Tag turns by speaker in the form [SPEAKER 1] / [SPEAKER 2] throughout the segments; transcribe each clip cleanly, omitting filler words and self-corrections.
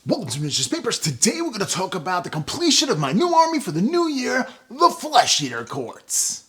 [SPEAKER 1] Welcome to Ninja's Papers. Today we're going to talk about the completion of my new army for the new year, the Flesh Eater Courts.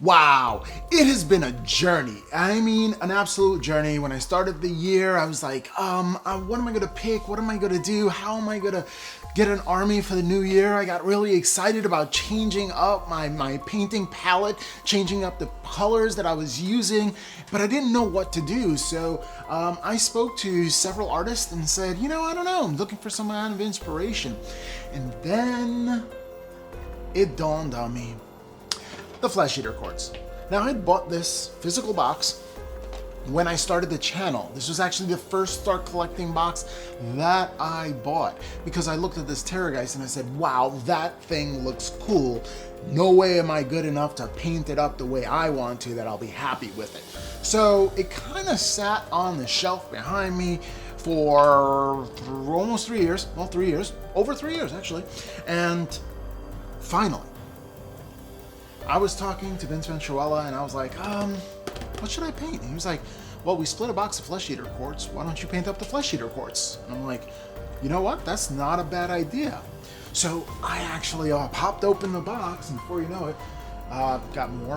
[SPEAKER 1] Wow, it has been a journey. I mean, an absolute journey. When I started the year, I was like, what am I gonna pick? What am I gonna do? How am I gonna get an army for the new year? I got really excited about changing up my painting palette, changing up the colors that I was using, but I didn't know what to do. So I spoke to several artists and said, I don't know, I'm looking for some kind of inspiration. And then it dawned on me. The Flesh Eater Courts. Now, I bought this physical box when I started the channel. This was actually the first Start Collecting Box that I bought because I looked at this Terrorgeist and I said, wow, that thing looks cool. No way am I good enough to paint it up the way I want to that I'll be happy with it. So it kind of sat on the shelf behind me for almost 3 years. Well, 3 years. Over 3 years, actually. And finally, I was talking to Vince Venturella and I was like, what should I paint? And he was like, well, we split a box of Flesh Eater Courts. Why don't you paint up the Flesh Eater Courts? And I'm like, you know what? That's not a bad idea. So I actually popped open the box, and before you know it, got more,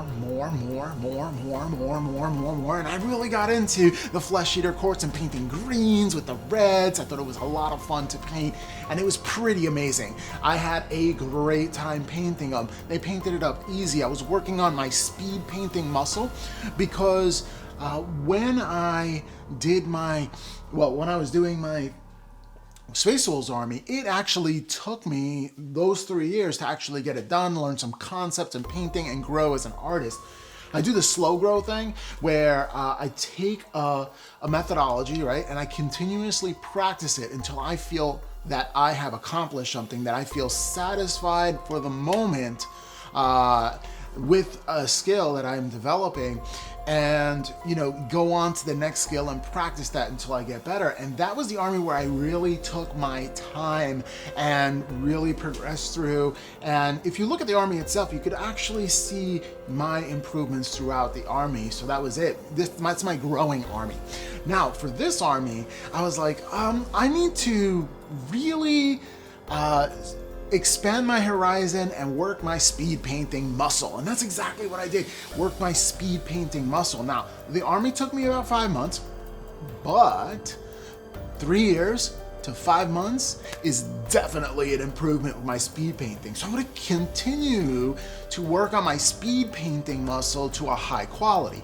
[SPEAKER 1] and I really got into the Flesh Eater Courts and painting greens with the reds. I thought it was a lot of fun to paint, and it was pretty amazing. I had a great time painting them. They painted it up easy. I was working on my speed painting muscle because when I was doing my Space Wolves army, it actually took me those 3 years to actually get it done, learn some concepts in painting, and grow as an artist. I do the slow grow thing where I take a methodology, right, and I continuously practice it until I feel that I have accomplished something, that I feel satisfied for the moment with a skill that I'm developing, and go on to the next skill and practice that until I get better. And that was the army where I really took my time and really progressed through. And if you look at the army itself, you could actually see my improvements throughout the army. So that was it. That's my growing army. Now for this army, I was like, I need to really expand my horizon and work my speed painting muscle. And that's exactly what I did, work my speed painting muscle. Now, the army took me about 5 months, but 3 years to 5 months is definitely an improvement with my speed painting. So I'm gonna continue to work on my speed painting muscle to a high quality.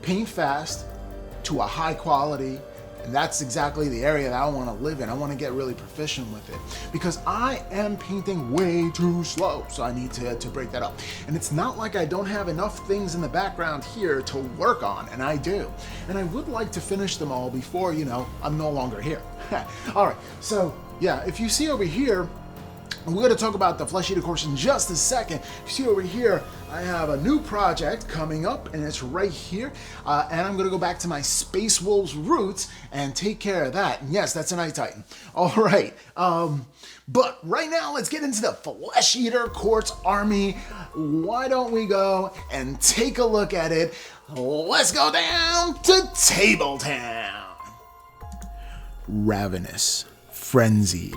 [SPEAKER 1] Paint fast to a high quality. And that's exactly the area that I want to live in. I want to get really proficient with it because I am painting way too slow. So I need to break that up. And it's not like I don't have enough things in the background here to work on, and I do. And I would like to finish them all before, I'm no longer here. All right, so yeah, if you see over here, we're going to talk about the Flesh Eater course in just a second. You see over here, I have a new project coming up, and it's right here. And I'm going to go back to my Space Wolves roots and take care of that. And yes, that's an Night Titan. All right. But right now, let's get into the Flesh Eater Courts army. Why don't we go and take a look at it? Let's go down to Tabletown. Ravenous, frenzied,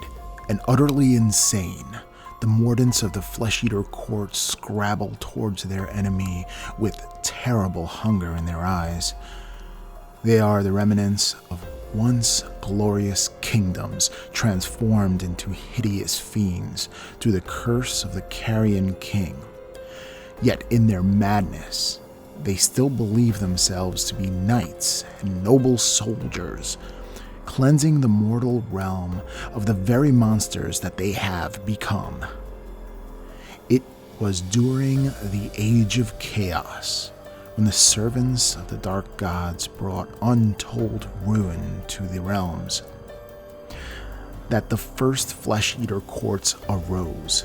[SPEAKER 1] and utterly insane, the mordants of the Flesh Eater Courts scrabble towards their enemy with terrible hunger in their eyes. They are the remnants of once glorious kingdoms transformed into hideous fiends through the curse of the Carrion King. Yet in their madness, they still believe themselves to be knights and noble soldiers, cleansing the mortal realm of the very monsters that they have become. It was during the Age of Chaos, when the servants of the dark gods brought untold ruin to the realms, that the first Flesh Eater Courts arose.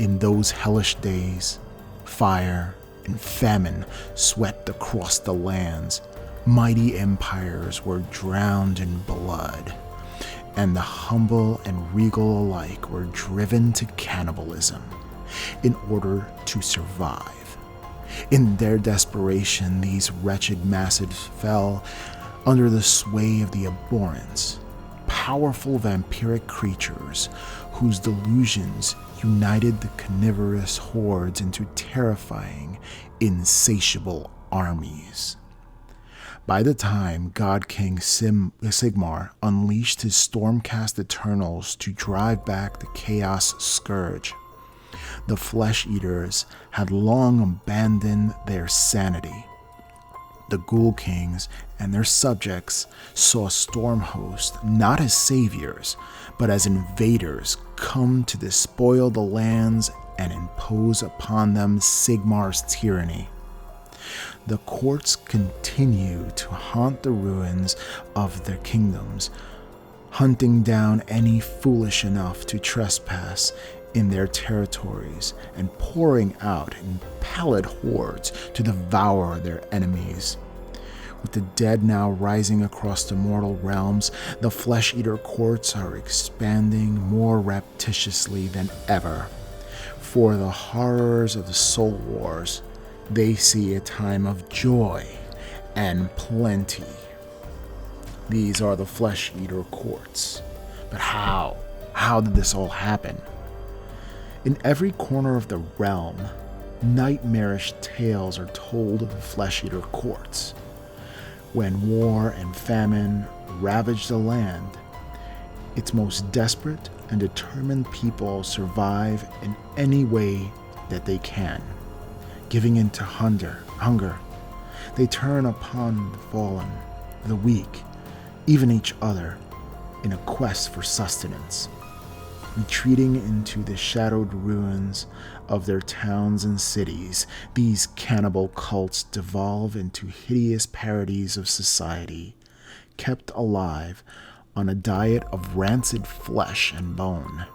[SPEAKER 1] In those hellish days, fire and famine swept across the lands. Mighty empires were drowned in blood, and the humble and regal alike were driven to cannibalism in order to survive. In their desperation, these wretched masses fell under the sway of the abhorrents, powerful vampiric creatures whose delusions united the carnivorous hordes into terrifying, insatiable armies. By the time God King Sigmar unleashed his Stormcast Eternals to drive back the Chaos Scourge, the Flesh Eaters had long abandoned their sanity. The Ghoul Kings and their subjects saw Stormhost not as saviors, but as invaders come to despoil the lands and impose upon them Sigmar's tyranny. The courts continue to haunt the ruins of their kingdoms, hunting down any foolish enough to trespass in their territories and pouring out in pallid hordes to devour their enemies. With the dead now rising across the mortal realms, the flesh-eater courts are expanding more raptitiously than ever. For the horrors of the soul wars, they see a time of joy and plenty. These are the flesh-eater courts. But how? How did this all happen? In every corner of the realm, nightmarish tales are told of the flesh-eater courts. When war and famine ravage the land, its most desperate and determined people survive in any way that they can. Giving in to hunger, they turn upon the fallen, the weak, even each other, in a quest for sustenance. Retreating into the shadowed ruins of their towns and cities, these cannibal cults devolve into hideous parodies of society, kept alive on a diet of rancid flesh and bone.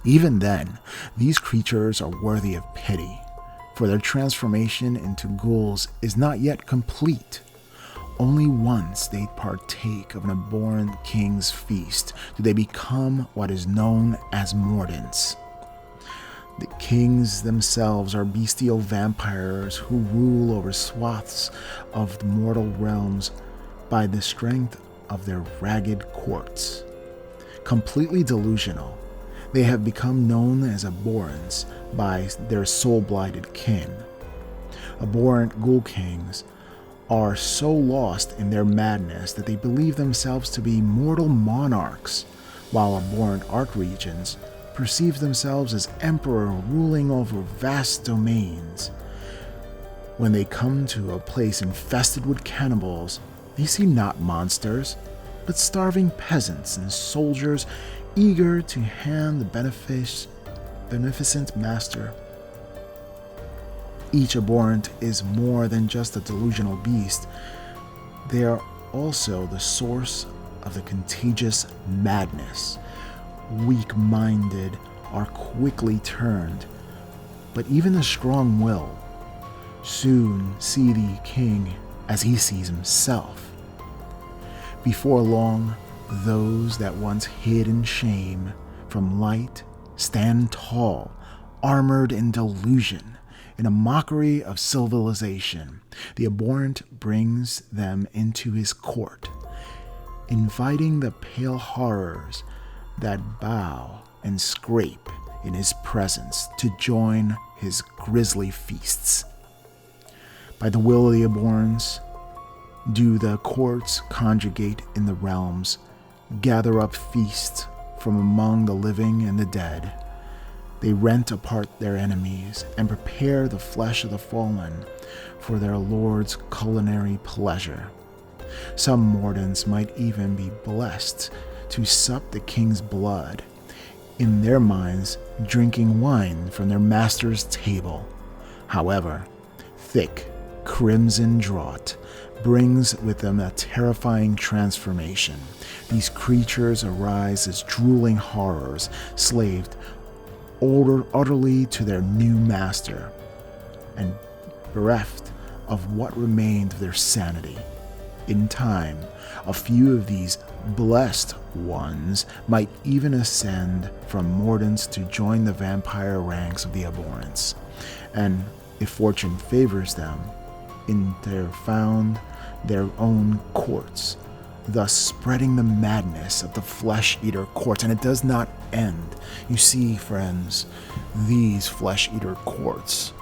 [SPEAKER 1] Even then, these creatures are worthy of pity, for their transformation into ghouls is not yet complete. Only once they partake of an abhorrent king's feast do they become what is known as mordants. The kings themselves are bestial vampires who rule over swaths of the mortal realms by the strength of their ragged courts. Completely delusional, they have become known as abhorrents by their soul-blighted kin. Abhorrent ghoul kings are so lost in their madness that they believe themselves to be mortal monarchs, while abhorrent archregents perceive themselves as emperor ruling over vast domains. When they come to a place infested with cannibals, they see not monsters, but starving peasants and soldiers eager to hand the beneficent master. Each abhorrent is more than just a delusional beast. They are also the source of the contagious madness. Weak-minded are quickly turned, but even the strong will soon see the king as he sees himself. Before long, those that once hid in shame from light stand tall, armored in delusion. In a mockery of civilization, the abhorrent brings them into his court, inviting the pale horrors that bow and scrape in his presence to join his grisly feasts. By the will of the abhorrents, do the courts conjugate in the realms, gather up feasts from among the living and the dead. They rent apart their enemies and prepare the flesh of the fallen for their lord's culinary pleasure. Some mordants might even be blessed to sup the king's blood, in their minds drinking wine from their master's table. However, thick, crimson draught brings with them a terrifying transformation. These creatures arise as drooling horrors, slaved utterly to their new master, and bereft of what remained of their sanity. In time, a few of these blessed ones might even ascend from Mordants to join the vampire ranks of the Abhorrents, and if fortune favors them, found their own courts, thus spreading the madness of the flesh-eater courts. And it does not end. You see, friends, these flesh-eater courts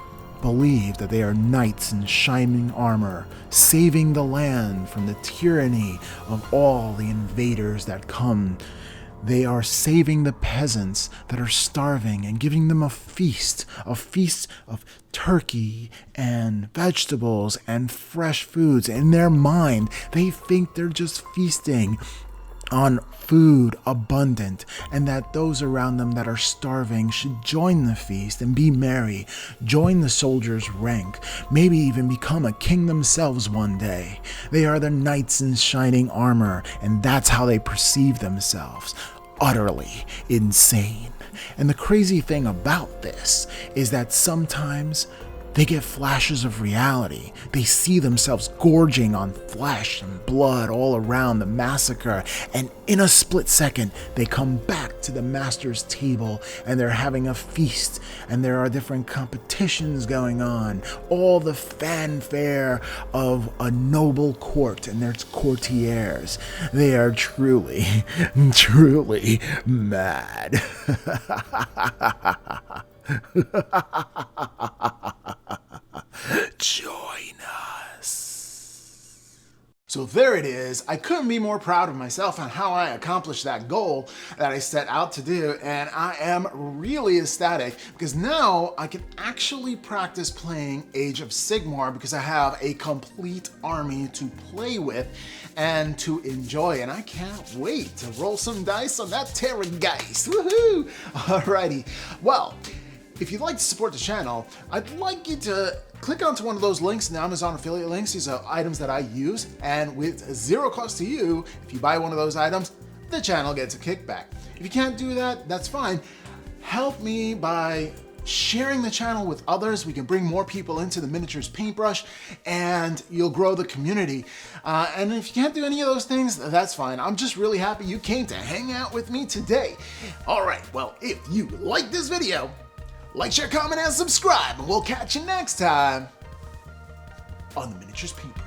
[SPEAKER 1] believe that they are knights in shining armor, saving the land from the tyranny of all the invaders that come. They are saving the peasants that are starving and giving them a feast of turkey and vegetables and fresh foods. In their mind, they think they're just feasting on food abundant, and that those around them that are starving should join the feast and be merry, join the soldiers' rank, maybe even become a king themselves one day. They are the knights in shining armor, and that's how they perceive themselves. Utterly insane. And the crazy thing about this is that sometimes they get flashes of reality. They see themselves gorging on flesh and blood all around the massacre, and in a split second, they come back to the master's table and they're having a feast, and there are different competitions going on, all the fanfare of a noble court and their courtiers. They are truly, truly mad. Join us. So there it is. I couldn't be more proud of myself on how I accomplished that goal that I set out to do, and I am really ecstatic because now I can actually practice playing Age of Sigmar because I have a complete army to play with and to enjoy, and I can't wait to roll some dice on that Terrorgeist. Woohoo! Alrighty. Well, if you'd like to support the channel, I'd like you to click onto one of those links in the Amazon affiliate links. These are items that I use, and with zero cost to you, if you buy one of those items, the channel gets a kickback. If you can't do that, that's fine. Help me by sharing the channel with others. We can bring more people into the miniatures paintbrush, and you'll grow the community. And if you can't do any of those things, that's fine. I'm just really happy you came to hang out with me today. All right, well, if you like this video, like, share, comment, and subscribe, and we'll catch you next time on the Miniatures Paintbrush.